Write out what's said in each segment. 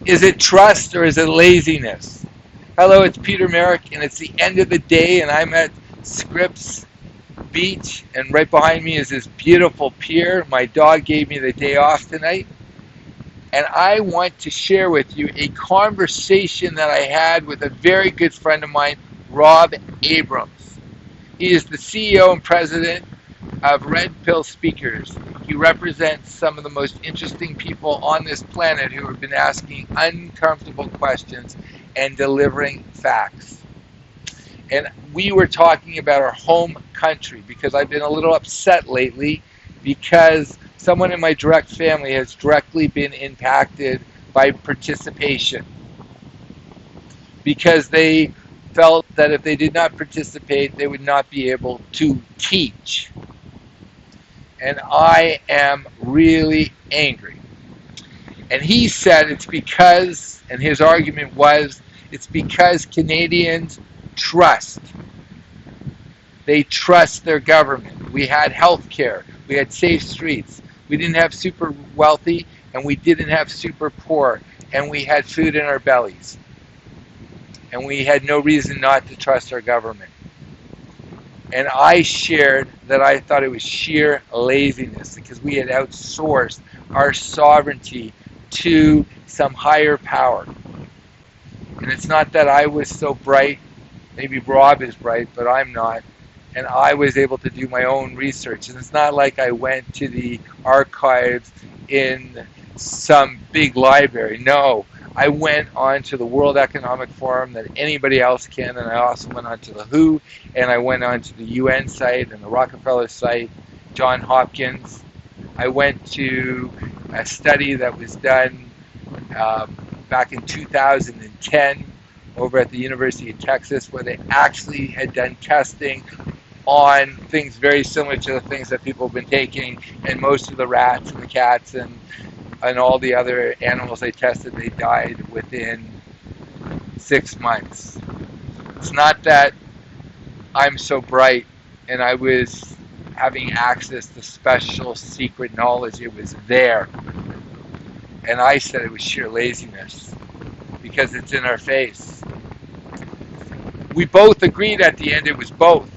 Is it trust or is it laziness? Hello, it's Peter Merrick, and it's the end of the day, and I'm at Scripps Beach, and right behind me is this beautiful pier. My dog gave me the day off tonight, and I want to share with you a conversation that I had with a very good friend of mine, Rob Abrams. He is the CEO and president of Red Pill Speakers. He represents some of the most interesting people on this planet who have been asking uncomfortable questions and delivering facts. And we were talking about our home country because I've been a little upset lately because someone in my direct family has directly been impacted by participation because they felt that if they did not participate, they would not be able to teach. And I am really angry. And he said it's because, and his argument was, it's because Canadians trust. They trust their government. We had health care. We had safe streets. We didn't have super wealthy, and we didn't have super poor. And we had food in our bellies. And we had no reason not to trust our government. And I shared that I thought it was sheer laziness because we had outsourced our sovereignty to some higher power. And it's not that I was so bright. Maybe Rob is bright, but I'm not. And I was able to do my own research. And it's not like I went to the archives in some big library. No, I went on to the World Economic Forum that anybody else can, and I also went on to the WHO, and I went on to the UN site and the Rockefeller site, John Hopkins. I went to a study that was done back in 2010 over at the University of Texas, where they actually had done testing on things very similar to the things that people have been taking, and most of the rats and the cats and all the other animals they tested, they died within 6 months. It's not that I'm so bright and I was having access to special secret knowledge. It was there. And I said it was sheer laziness because it's in our face. We both agreed at the end it was both.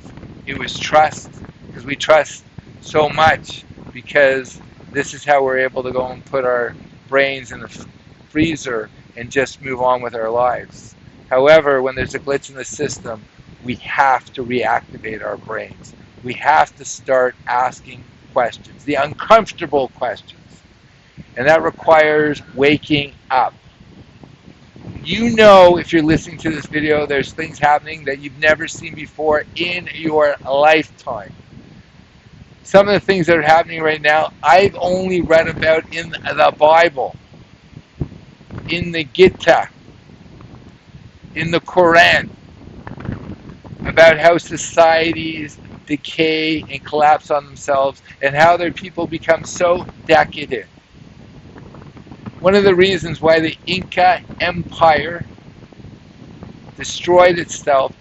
It was trust, because we trust so much, because this is how we're able to go and put our brains in the freezer and just move on with our lives. However, when there's a glitch in the system, we have to reactivate our brains. We have to start asking questions, the uncomfortable questions. And that requires waking up. You know, if you're listening to this video, there's things happening that you've never seen before in your lifetime. Some of the things that are happening right now, I've only read about in the Bible, in the Gita, in the Quran, about how societies decay and collapse on themselves and how their people become so decadent. One of the reasons why the Inca Empire destroyed itself,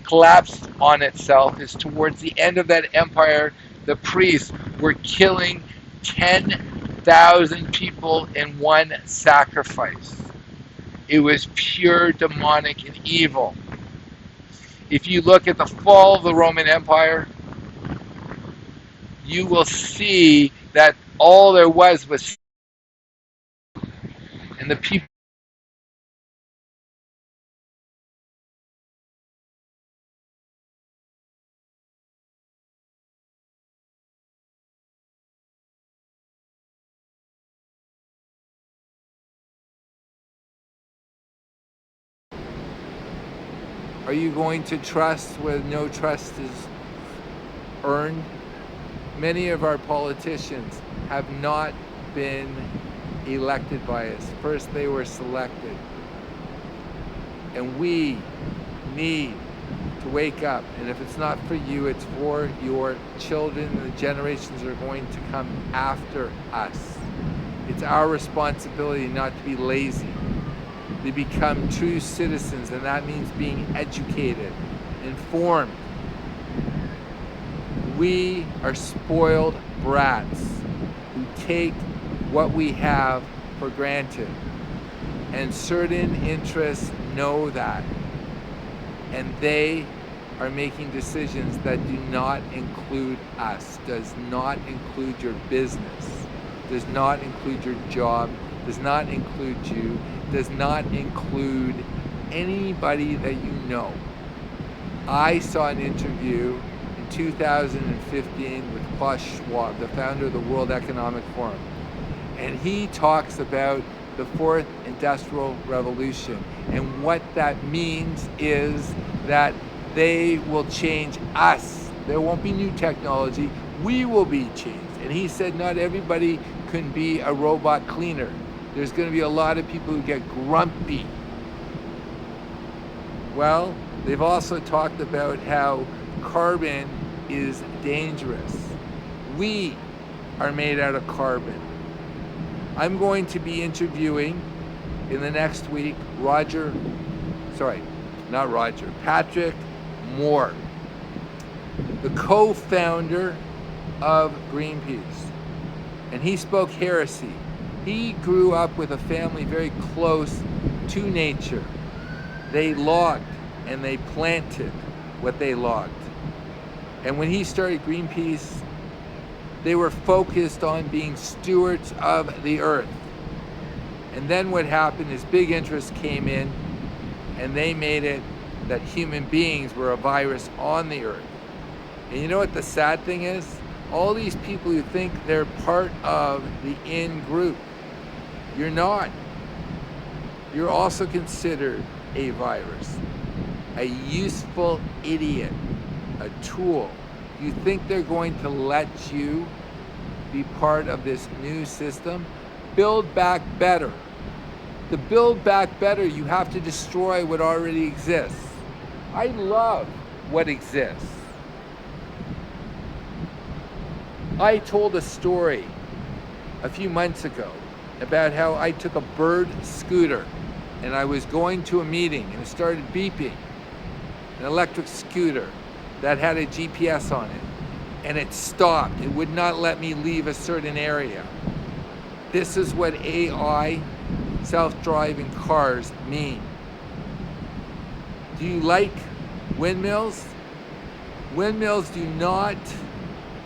collapsed on itself, is towards the end of that empire, the priests were killing 10,000 people in one sacrifice. It was pure demonic and evil. If you look at the fall of the Roman Empire, you will see that all there was, and the people. Are you going to trust where no trust is earned? Many of our politicians have not been elected by us. First, they were selected. And we need to wake up. And if it's not for you, it's for your children and the generations that are going to come after us. It's our responsibility not to be lazy. They become true citizens, and that means being educated, informed. We are spoiled brats who take what we have for granted. And certain interests know that. And they are making decisions that do not include us, does not include your business, does not include your job, does not include you, does not include anybody that you know. I saw an interview in 2015 with Klaus Schwab, the founder of the World Economic Forum. And he talks about the fourth industrial revolution. And what that means is that they will change us. There won't be new technology. We will be changed. And he said not everybody can be a robot cleaner. There's going to be a lot of people who get grumpy. Well, they've also talked about how carbon is dangerous. We are made out of carbon. I'm going to be interviewing in the next week Patrick Moore, the co-founder of Greenpeace. And he spoke heresy. He grew up with a family very close to nature. They logged and they planted what they logged. And when he started Greenpeace, they were focused on being stewards of the earth. And then what happened is big interests came in and they made it that human beings were a virus on the earth. And you know what the sad thing is? All these people who think they're part of the in group, you're not. You're also considered a virus, a useful idiot, a tool. You think they're going to let you be part of this new system? Build back better. To build back better, you have to destroy what already exists. I love what exists. I told a story a few months ago about how I took a bird scooter and I was going to a meeting and it started beeping, an electric scooter that had a GPS on it, and it stopped. It would not let me leave a certain area. This is what AI, self-driving cars, mean. Do you like windmills? Windmills do not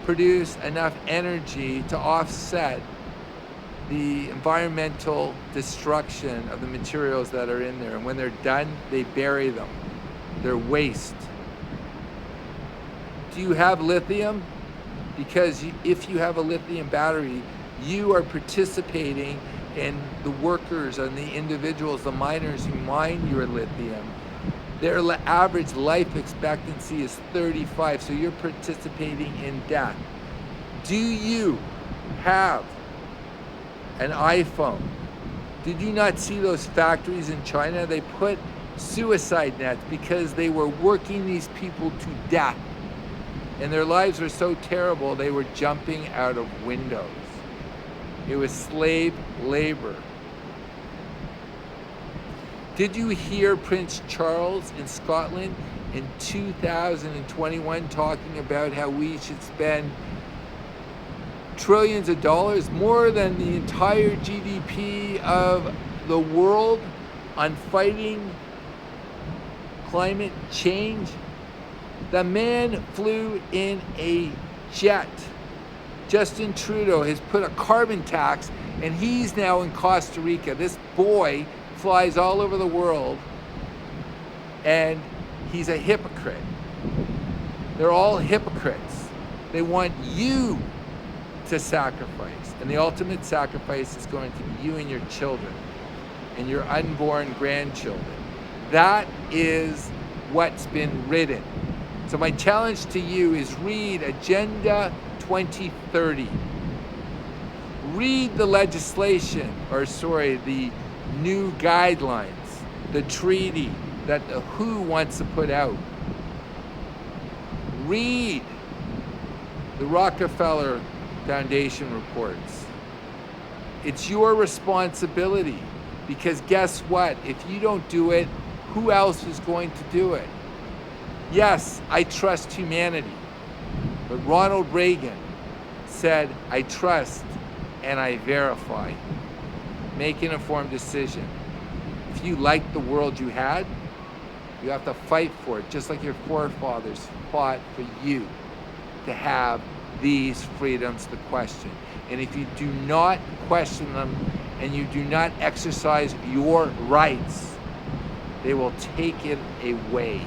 produce enough energy to offset the environmental destruction of the materials that are in there. And when they're done, they bury them. They're waste. Do you have lithium? Because if you have a lithium battery, you are participating in the workers and the individuals, the miners who mine your lithium. Their average life expectancy is 35, so you're participating in death. Do you have an iPhone? Did you not see those factories in China? They put suicide nets because they were working these people to death. And their lives were so terrible, they were jumping out of windows. It was slave labor. Did you hear Prince Charles in Scotland in 2021 talking about how we should spend trillions of dollars, more than the entire GDP of the world, on fighting climate change? The man flew in a jet. Justin Trudeau has put a carbon tax, and he's now in Costa Rica. This boy flies all over the world, and he's a hypocrite. They're all hypocrites. They want you to sacrifice, and the ultimate sacrifice is going to be you and your children and your unborn grandchildren. That is what's been written. So my challenge to you is read Agenda 2030. Read the legislation, the new guidelines, the treaty that the WHO wants to put out. Read the Rockefeller Foundation reports. It's your responsibility, because guess what? If you don't do it, who else is going to do it? Yes, I trust humanity. But Ronald Reagan said, I trust and I verify. Make an informed decision. If you like the world you had, you have to fight for it, just like your forefathers fought for you to have these freedoms to question. And if you do not question them and you do not exercise your rights, they will take it away.